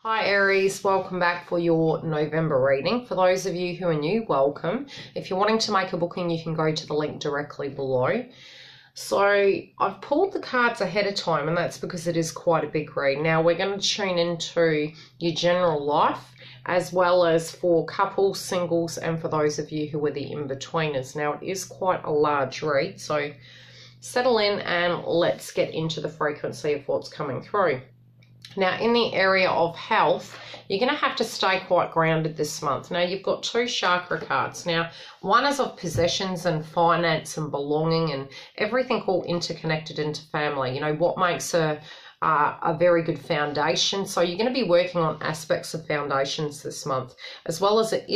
Hi Aries, welcome back for your November reading. For those of you who are new, welcome. If you're wanting to make a booking, you can go to the link directly below. So I've pulled the cards ahead of time, and that's because it is quite a big read. Now we're going to tune into your general life, as well as for couples, singles, and for those of you who are the in-betweeners. Now it is quite a large read, so settle in and let's get into the frequency of what's coming through. Now, in the area of health, you're going to have to stay quite grounded this month. Now, you've got two chakra cards. Now, one is of possessions and finance and belonging and everything all interconnected into family. You know, what makes a very good foundation. So you're going to be working on aspects of foundations this month, as well as it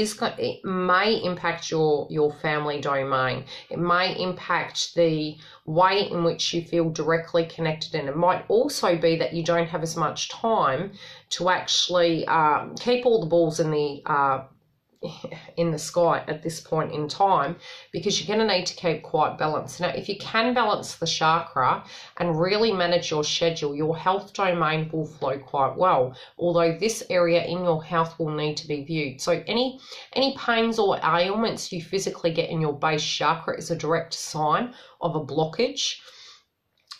may impact your family domain. It may impact the way in which you feel directly connected, and it might also be that you don't have as much time to actually keep all the balls in the sky at this point in time, because you're going to need to keep quite balanced. Now, if you can balance the chakra and really manage your schedule, your health domain will flow quite well, although this area in your health will need to be viewed. So any pains or ailments you physically get in your base chakra is a direct sign of a blockage.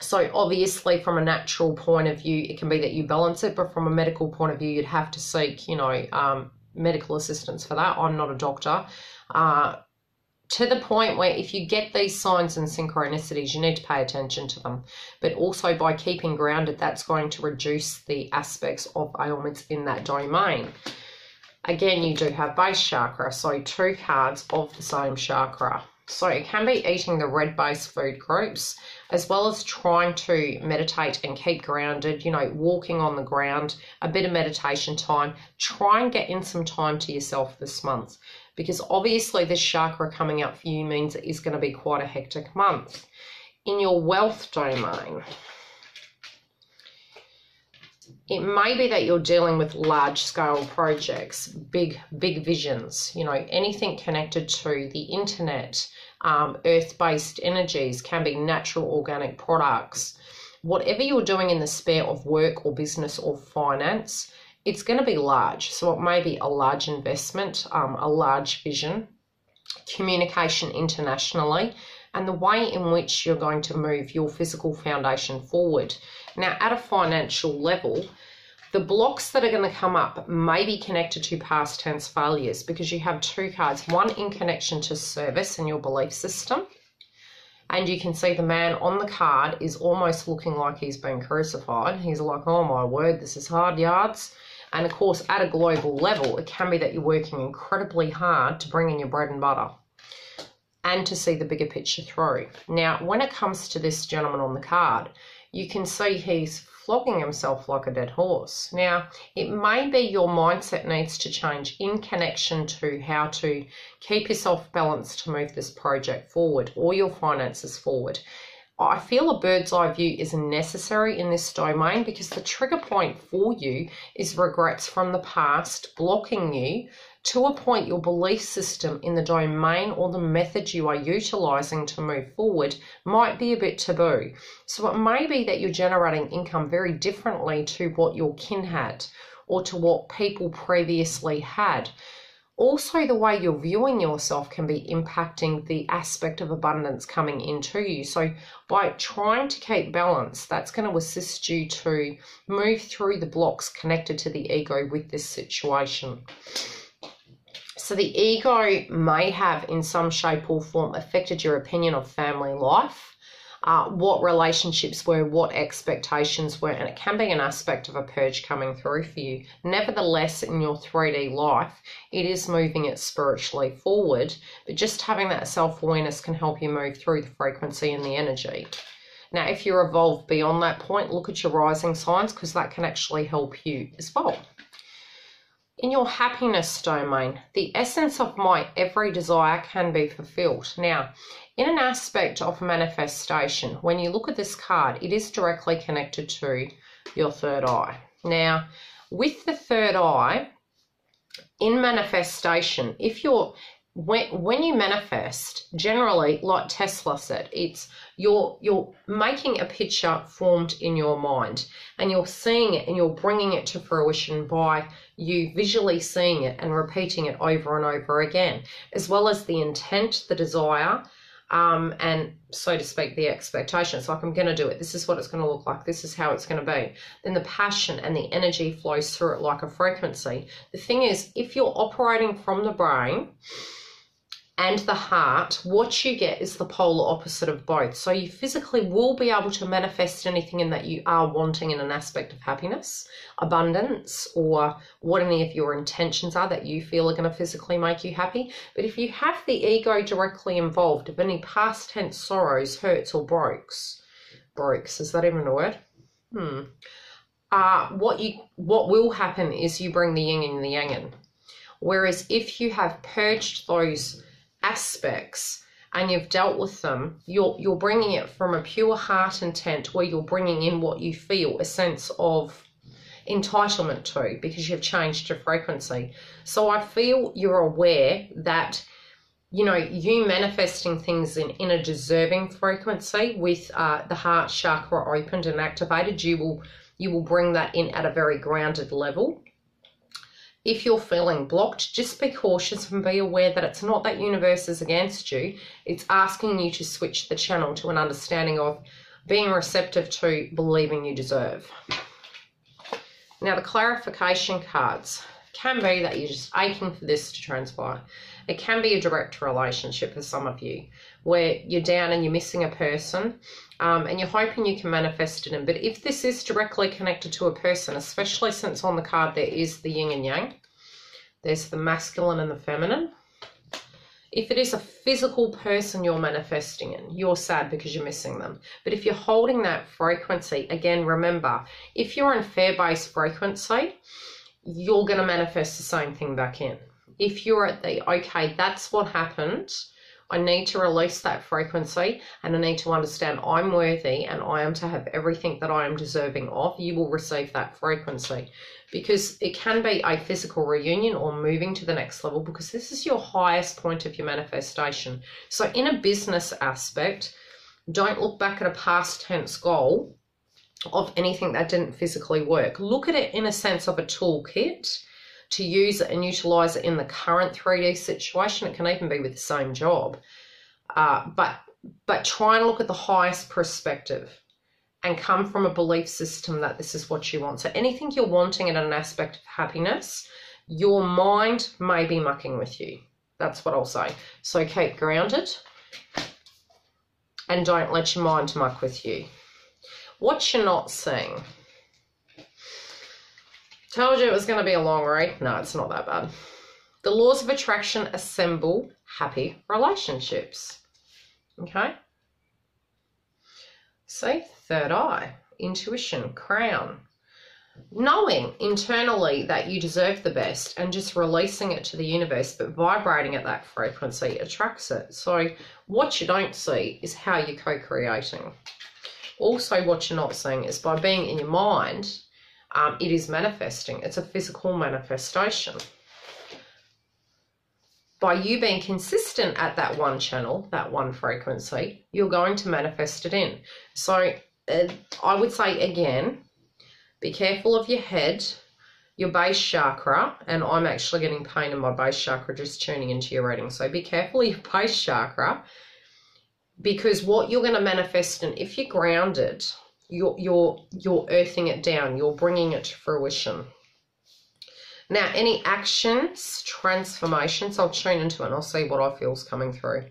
So obviously from a natural point of view, it can be that you balance it, but from a medical point of view, you'd have to seek, medical assistance for that. I'm not a doctor. To the point where if you get these signs and synchronicities, you need to pay attention to them. But also by keeping grounded, that's going to reduce the aspects of ailments in that domain. Again, you do have base chakra, so two cards of the same chakra. So it can be eating the red base food groups, as well as trying to meditate and keep grounded, walking on the ground, a bit of meditation time. Try and get in some time to yourself this month, because obviously this chakra coming up for you means it is going to be quite a hectic month. In your wealth domain, it may be that you're dealing with large-scale projects, big visions, anything connected to the internet, earth-based energies, can be natural organic products. Whatever you're doing in the sphere of work or business or finance, it's going to be large. So it may be a large investment, a large vision, communication internationally, and the way in which you're going to move your physical foundation forward. Now, at a financial level, the blocks that are going to come up may be connected to past tense failures, because you have two cards, one in connection to service and your belief system. And you can see the man on the card is almost looking like he's been crucified. He's like, oh my word, this is hard yards. And of course, at a global level, it can be that you're working incredibly hard to bring in your bread and butter and to see the bigger picture through. Now, when it comes to this gentleman on the card, you can see he's flogging himself like a dead horse. Now, it may be your mindset needs to change in connection to how to keep yourself balanced to move this project forward or your finances forward. I feel a bird's eye view is necessary in this domain, because the trigger point for you is regrets from the past blocking you to a point. Your belief system in the domain or the method you are utilizing to move forward might be a bit taboo. So it may be that you're generating income very differently to what your kin had or to what people previously had. Also, the way you're viewing yourself can be impacting the aspect of abundance coming into you. So by trying to keep balance, that's going to assist you to move through the blocks connected to the ego with this situation. So the ego may have in some shape or form affected your opinion of family life, what relationships were, what expectations were, and it can be an aspect of a purge coming through for you. Nevertheless, in your 3D life, it is moving it spiritually forward, but just having that self-awareness can help you move through the frequency and the energy. Now, if you're evolved beyond that point, look at your rising signs, because that can actually help you as well. In your happiness domain, the essence of my every desire can be fulfilled. Now, in an aspect of manifestation, when you look at this card, it is directly connected to your third eye. Now, with the third eye, in manifestation, if you're when you manifest, generally, like Tesla said, it's you're making a picture formed in your mind, and you're seeing it and you're bringing it to fruition by you visually seeing it and repeating it over and over again, as well as the intent, the desire, and so to speak, the expectation. It's like, I'm going to do it. This is what it's going to look like. This is how it's going to be. Then the passion and the energy flows through it like a frequency. The thing is, if you're operating from the brain and the heart, what you get is the polar opposite of both. So you physically will be able to manifest anything in that you are wanting in an aspect of happiness, abundance, or what any of your intentions are that you feel are going to physically make you happy. But if you have the ego directly involved, of any past tense sorrows, hurts, or breaks, is that even a word? What will happen is you bring the yin and the yang in. Whereas if you have purged those aspects and you've dealt with them, you're bringing it from a pure heart intent, where you're bringing in what you feel a sense of entitlement to, because you've changed your frequency. So I feel you're aware that, you know, you manifesting things in a deserving frequency with the heart chakra opened and activated, you will bring that in at a very grounded level. If you're feeling blocked, just be cautious and be aware that it's not that universe is against you. It's asking you to switch the channel to an understanding of being receptive to believing you deserve. Now, the clarification cards can be that you're just aching for this to transpire. It can be a direct relationship for some of you, where you're down and you're missing a person, and you're hoping you can manifest it in. But if this is directly connected to a person, especially since on the card there is the yin and yang, there's the masculine and the feminine. If it is a physical person you're manifesting in, you're sad because you're missing them. But if you're holding that frequency, again, remember, if you're in fear-based frequency, you're going to manifest the same thing back in. If you're at the, okay, that's what happened, I need to release that frequency, and I need to understand I'm worthy and I am to have everything that I am deserving of, you will receive that frequency. Because it can be a physical reunion or moving to the next level, because this is your highest point of your manifestation. So in a business aspect, don't look back at a past tense goal of anything that didn't physically work. Look at it in a sense of a toolkit to use it and utilize it in the current 3D situation. It can even be with the same job. But try and look at the highest perspective and come from a belief system that this is what you want. So anything you're wanting in an aspect of happiness, your mind may be mucking with you. That's what I'll say. So keep grounded and don't let your mind muck with you. What you're not seeing. Told you it was going to be a long read. No, it's not that bad. The laws of attraction assemble happy relationships. Okay? See, third eye, intuition, crown. Knowing internally that you deserve the best and just releasing it to the universe, but vibrating at that frequency attracts it. So what you don't see is how you're co-creating. Also, what you're not seeing is by being in your mind, it is manifesting. It's a physical manifestation. By you being consistent at that one channel, that one frequency, you're going to manifest it in. So I would say, again, be careful of your head, your base chakra, and I'm actually getting pain in my base chakra just tuning into your reading. So be careful of your base chakra, because what you're going to manifest, and if you're grounded, you're earthing it down, you're bringing it to fruition. Now, any actions, transformations, I'll tune into it and I'll see what I feel is coming through.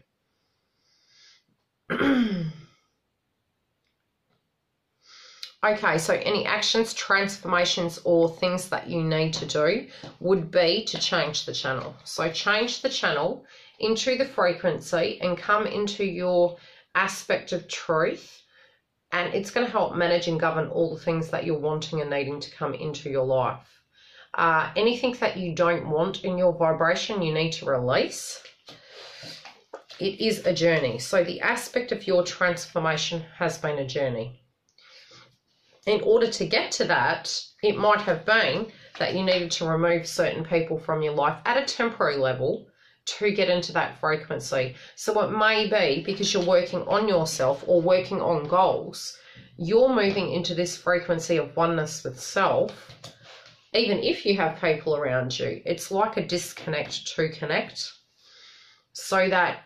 Okay, so any actions, transformations, or things that you need to do would be to change the channel. So change the channel into the frequency and come into your aspect of truth. And it's going to help manage and govern all the things that you're wanting and needing to come into your life. Anything that you don't want in your vibration, you need to release. It is a journey. So the aspect of your transformation has been a journey. In order to get to that, it might have been that you needed to remove certain people from your life at a temporary level to get into that frequency. So it may be because you're working on yourself or working on goals, you're moving into this frequency of oneness with self. Even if you have people around you, it's like a disconnect to connect, so that,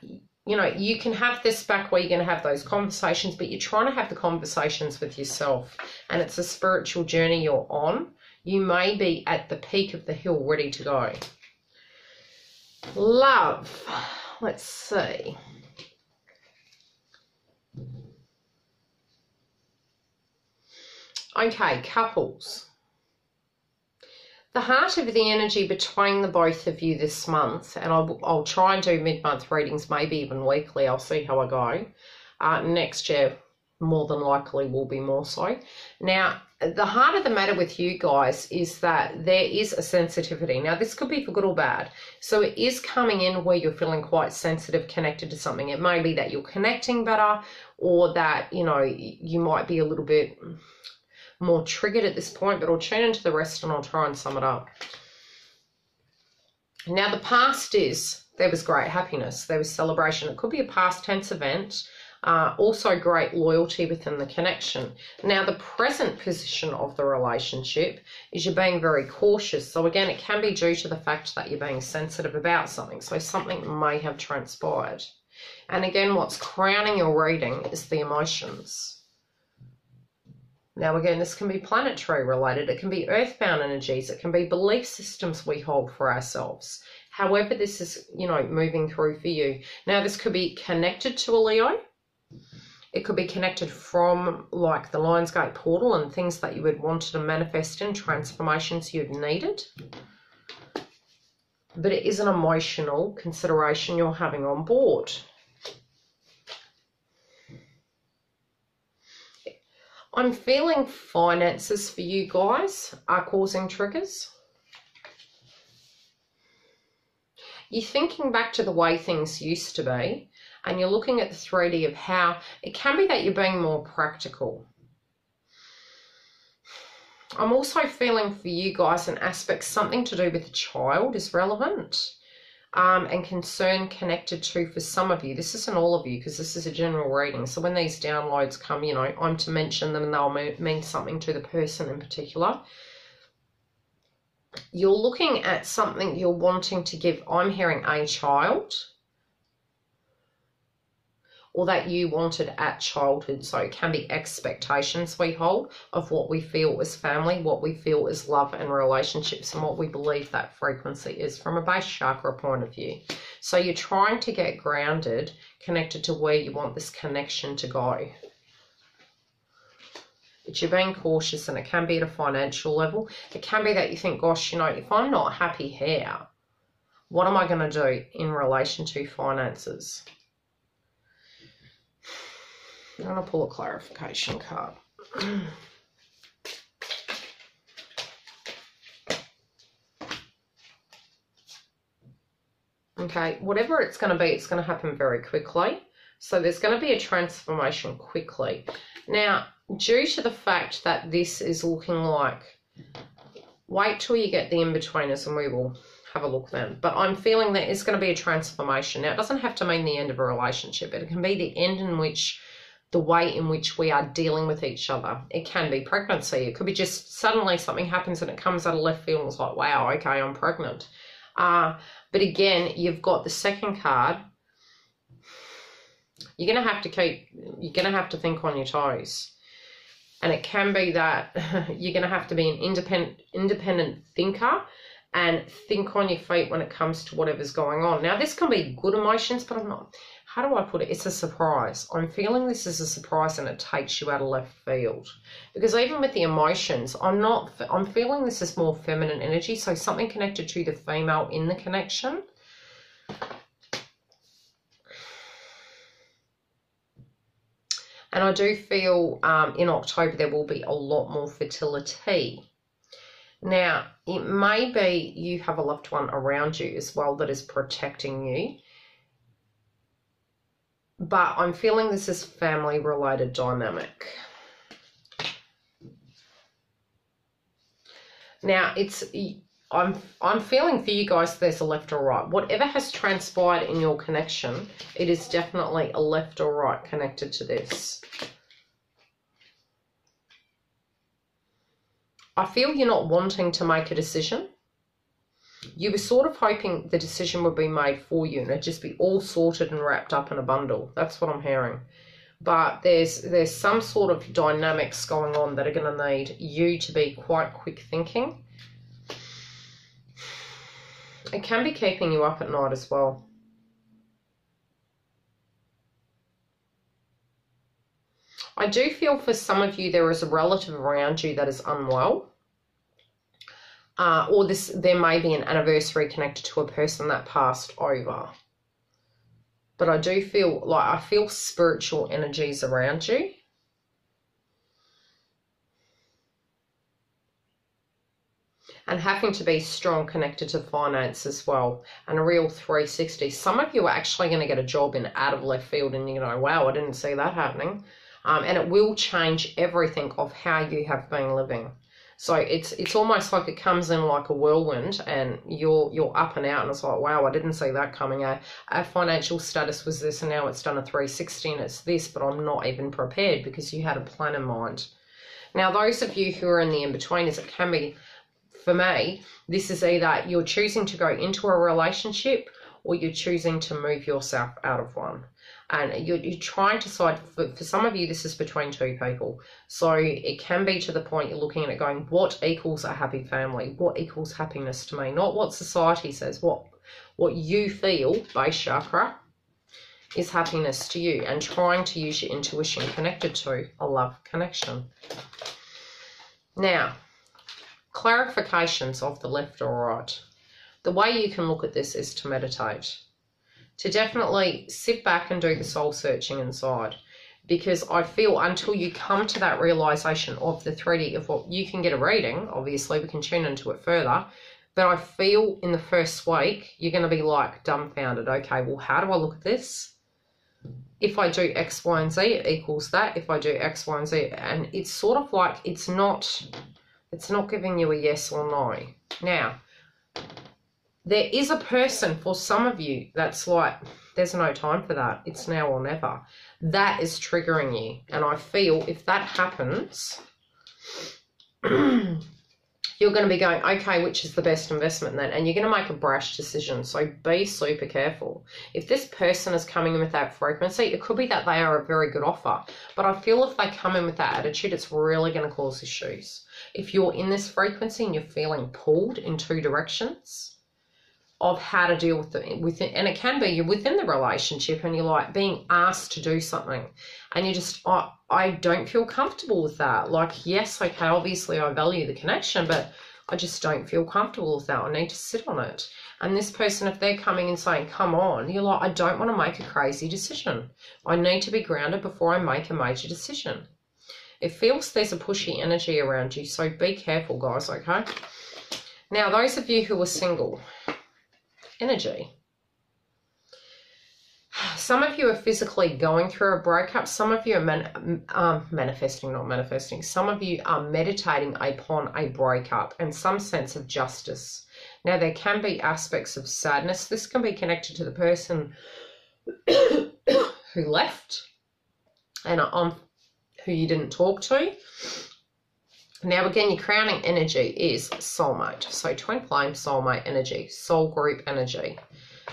you know, you can have this back where you're going to have those conversations, but you're trying to have the conversations with yourself, and it's a spiritual journey you're on. You may be at the peak of the hill ready to go. Love, let's see. Okay, couples. The heart of the energy between the both of you this month, and I'll try and do mid-month readings, maybe even weekly. I'll see how I go. Next year, more than likely, will be more so. Now, the heart of the matter with you guys is that there is a sensitivity. Now, this could be for good or bad. So it is coming in where you're feeling quite sensitive, connected to something. It may be that you're connecting better, or that, you know, you might be a little bit more triggered at this point, but I'll tune into the rest and I'll try and sum it up. Now, the past is, there was great happiness, there was celebration. It could be a past tense event, also great loyalty within the connection. Now, the present position of the relationship is you're being very cautious. So again, it can be due to the fact that you're being sensitive about something. So something may have transpired. And again, what's crowning your reading is the emotions. Now, again, this can be planetary related. It can be earthbound energies. It can be belief systems we hold for ourselves. However this is, you know, moving through for you. Now, this could be connected to a Leo. It could be connected from, like, the Lionsgate portal and things that you would want to manifest in, transformations you'd needed. But it is an emotional consideration you're having on board. I'm feeling finances for you guys are causing triggers. You're thinking back to the way things used to be, and you're looking at the 3D of how it can be that you're being more practical. I'm also feeling for you guys an aspect, something to do with a child is relevant. And concern connected to, for some of you, this isn't all of you because this is a general reading, so when these downloads come, you know, I'm to mention them and they'll mean something to the person in particular. You're looking at something you're wanting to give, I'm hearing a child, or that you wanted at childhood. So it can be expectations we hold of what we feel is family, what we feel is love and relationships, and what we believe that frequency is from a base chakra point of view. So you're trying to get grounded, connected to where you want this connection to go. But you're being cautious, and it can be at a financial level. It can be that you think, gosh, you know, if I'm not happy here, what am I going to do in relation to finances? I'm going to pull a clarification card. Okay, whatever it's going to be, it's going to happen very quickly. So there's going to be a transformation quickly. Now, due to the fact that this is looking like, wait till you get the in-betweeners and we will have a look then. But I'm feeling that it's going to be a transformation. Now, it doesn't have to mean the end of a relationship. It can be the end in which, the way in which we are dealing with each other. It can be pregnancy. It could be just suddenly something happens and it comes out of left field and it's like, wow, okay, I'm pregnant. But again, you've got the second card. You're going to have to think on your toes. And it can be that you're going to have to be an independent thinker and think on your feet when it comes to whatever's going on. Now, this can be good emotions, but I'm not, how do I put it? It's a surprise. I'm feeling this is a surprise and it takes you out of left field. Because even with the emotions, I'm feeling this is more feminine energy, so something connected to the female in the connection. And I do feel in October there will be a lot more fertility. Now, it may be you have a loved one around you as well that is protecting you. But I'm feeling this is family-related dynamic. Now, I'm feeling for you guys there's a left or right. Whatever has transpired in your connection, it is definitely a left or right connected to this. I feel you're not wanting to make a decision. You were sort of hoping the decision would be made for you and it'd just be all sorted and wrapped up in a bundle. That's what I'm hearing. But there's some sort of dynamics going on that are going to need you to be quite quick thinking. It can be keeping you up at night as well. I do feel for some of you there is a relative around you that is unwell. Or there may be an anniversary connected to a person that passed over. But I do feel like I feel spiritual energies around you. And having to be strong connected to finance as well. And a real 360. Some of you are actually going to get a job in out of left field and you're going to go, wow, I didn't see that happening. And it will change everything of how you have been living. So it's almost like it comes in like a whirlwind and you're up and out and it's like, wow, I didn't see that coming. Our financial status was this and now it's done a 360 and it's this, but I'm not even prepared because you had a plan in mind. Now, those of you who are in the in-betweeners, it can be, for me, this is either you're choosing to go into a relationship or you're choosing to move yourself out of one. And you're trying to decide, for some of you, this is between two people. So it can be to the point you're looking at it going, what equals a happy family? What equals happiness to me? Not what society says, what you feel, base chakra, is happiness to you. And trying to use your intuition connected to a love connection. Now, clarifications of the left or right. The way you can look at this is to meditate. To definitely sit back and do the soul searching inside. Because I feel until you come to that realization of the 3D of what you can get a reading, obviously we can tune into it further, but I feel in the first week you're going to be like dumbfounded. Okay, well, how do I look at this? If I do X, Y, and Z, it equals that. If I do X, Y, and Z, and it's sort of like it's not giving you a yes or no. Now, there is a person for some of you that's like, there's no time for that. It's now or never. That is triggering you. And I feel if that happens, you're going to be going, okay, which is the best investment then? And you're going to make a brash decision. So be super careful. If this person is coming in with that frequency, it could be that they are a very good offer. But I feel if they come in with that attitude, it's really going to cause issues. If you're in this frequency and you're feeling pulled in two directions, of how to deal with it, and it can be you're within the relationship and you're like being asked to do something and you just, I don't feel comfortable with that. Like, yes, okay, obviously I value the connection, but I just don't feel comfortable with that. I need to sit on it. And this person, if they're coming and saying, come on, you're like, I don't want to make a crazy decision. I need to be grounded before I make a major decision. It feels there's a pushy energy around you, so be careful, guys, okay? Now, those of you who are single, energy. Some of you are physically going through a breakup. Some of you are manifesting, not manifesting. Some of you are meditating upon a breakup and some sense of justice. Now, there can be aspects of sadness. This can be connected to the person who left and who you didn't talk to. Now, again, your crowning energy is soulmate. So twin flame, soulmate energy, soul group energy.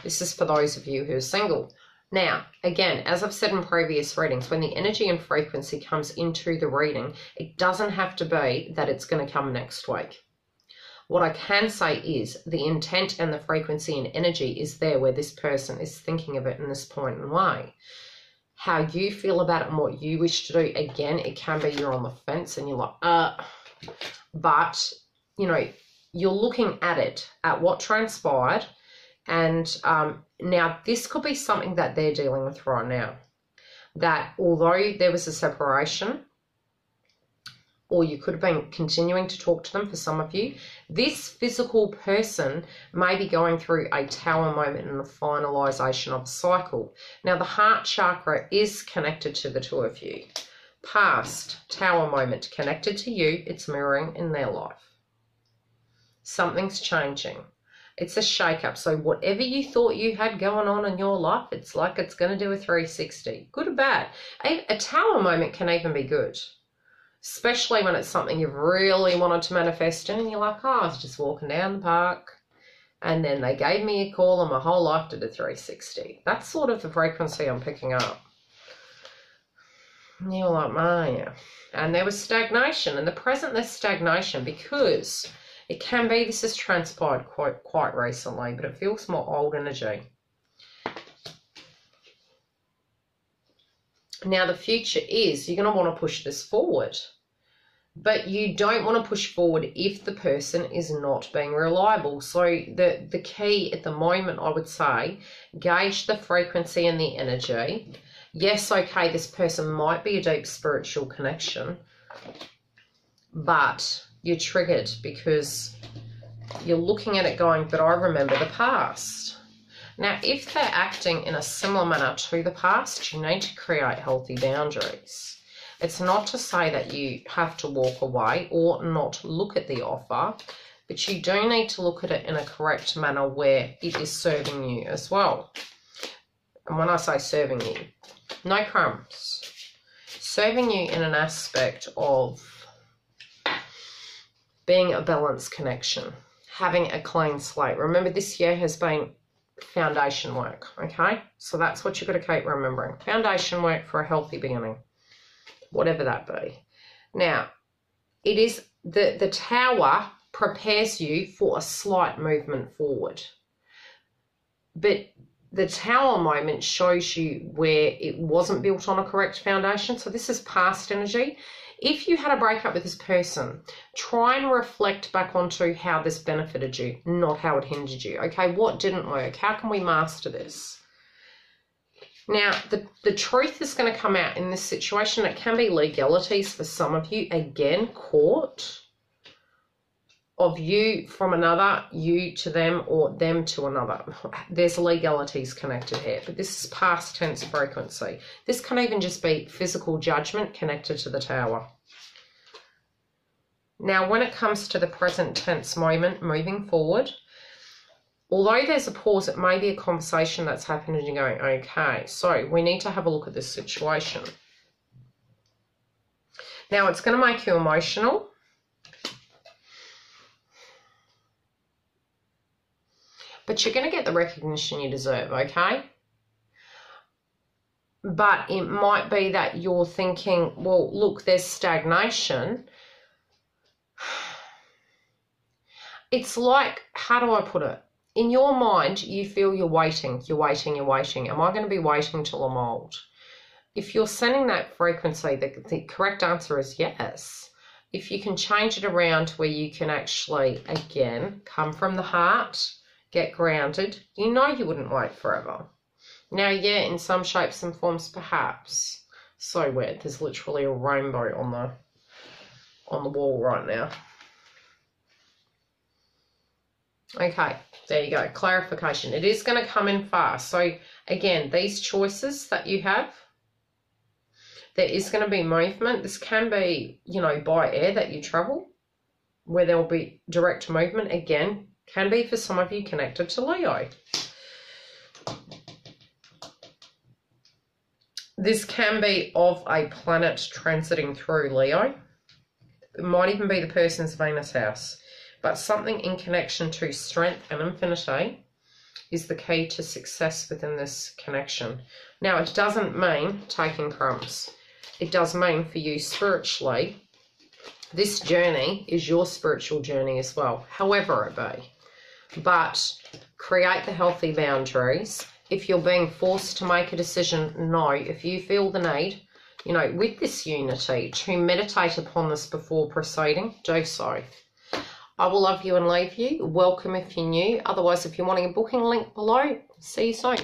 This is for those of you who are single. Now, again, as I've said in previous readings, when the energy and frequency comes into the reading, it doesn't have to be that it's going to come next week. What I can say is the intent and the frequency and energy is there where this person is thinking of it in this point and way. How you feel about it and what you wish to do, again, it can be you're on the fence and you're like, but, you know, you're looking at it, at what transpired, and now this could be something that they're dealing with right now. That although there was a separation, or you could have been continuing to talk to them for some of you, this physical person may be going through a tower moment and a finalization of a cycle. Now, the heart chakra is connected to the two of you. Past tower moment connected to you, it's mirroring in their life. Something's changing. It's a shake-up. So whatever you thought you had going on in your life, it's like it's going to do a 360. Good or bad. A tower moment can even be good. Especially when it's something you've really wanted to manifest in and you're like, oh, I was just walking down the park and then they gave me a call and my whole life did a 360. That's sort of the frequency I'm picking up. And you're like, yeah. And there was stagnation. In the present, there's stagnation because it can be this has transpired quite recently, but it feels more old energy. Now, the future is you're going to want to push this forward. But you don't want to push forward if the person is not being reliable. So the key at the moment, I would say, gauge the frequency and the energy. Yes, okay, this person might be a deep spiritual connection, but you're triggered because you're looking at it going, but I remember the past. Now, if they're acting in a similar manner to the past, you need to create healthy boundaries. It's not to say that you have to walk away or not look at the offer, but you do need to look at it in a correct manner where it is serving you as well. And when I say serving you, no crumbs. Serving you in an aspect of being a balanced connection, having a clean slate. Remember, this year has been foundation work, okay? So that's what you've got to keep remembering. Foundation work for a healthy beginning. Whatever that be. Now, it is the tower prepares you for a slight movement forward. But the tower moment shows you where it wasn't built on a correct foundation. So this is past energy. If you had a breakup with this person, try and reflect back onto how this benefited you, not how it hindered you. Okay, what didn't work? How can we master this? Now, the truth is going to come out in this situation. It can be legalities for some of you. Again, court of you from another, you to them, or them to another. There's legalities connected here, but this is past tense frequency. This can even just be physical judgment connected to the tower. Now, when it comes to the present tense moment moving forward, although there's a pause, it may be a conversation that's happened and you're going, okay, so we need to have a look at this situation. Now, it's going to make you emotional. But you're going to get the recognition you deserve, okay? But it might be that you're thinking, well, look, there's stagnation. It's like, how do I put it? In your mind, you feel you're waiting. Am I going to be waiting till I'm old? If you're sending that frequency, the correct answer is yes. If you can change it around where you can actually, again, come from the heart, get grounded, you know you wouldn't wait forever. Now, yeah, in some shapes and forms, perhaps. So weird. There's literally a rainbow on the wall right now. Okay, there you go. Clarification. It is going to come in fast. So, again, these choices that you have, there is going to be movement. This can be, you know, by air that you travel, where there will be direct movement. Again, can be for some of you connected to Leo. This can be of a planet transiting through Leo. It might even be the person's Venus house. But something in connection to strength and infinity is the key to success within this connection. Now, it doesn't mean taking crumbs. It does mean for you spiritually, this journey is your spiritual journey as well, however it be. But create the healthy boundaries. If you're being forced to make a decision, no. If you feel the need, you know, with this unity, to meditate upon this before proceeding, do so. I will love you and leave you. Welcome if you're new. Otherwise, if you're wanting a booking, link below. See you soon.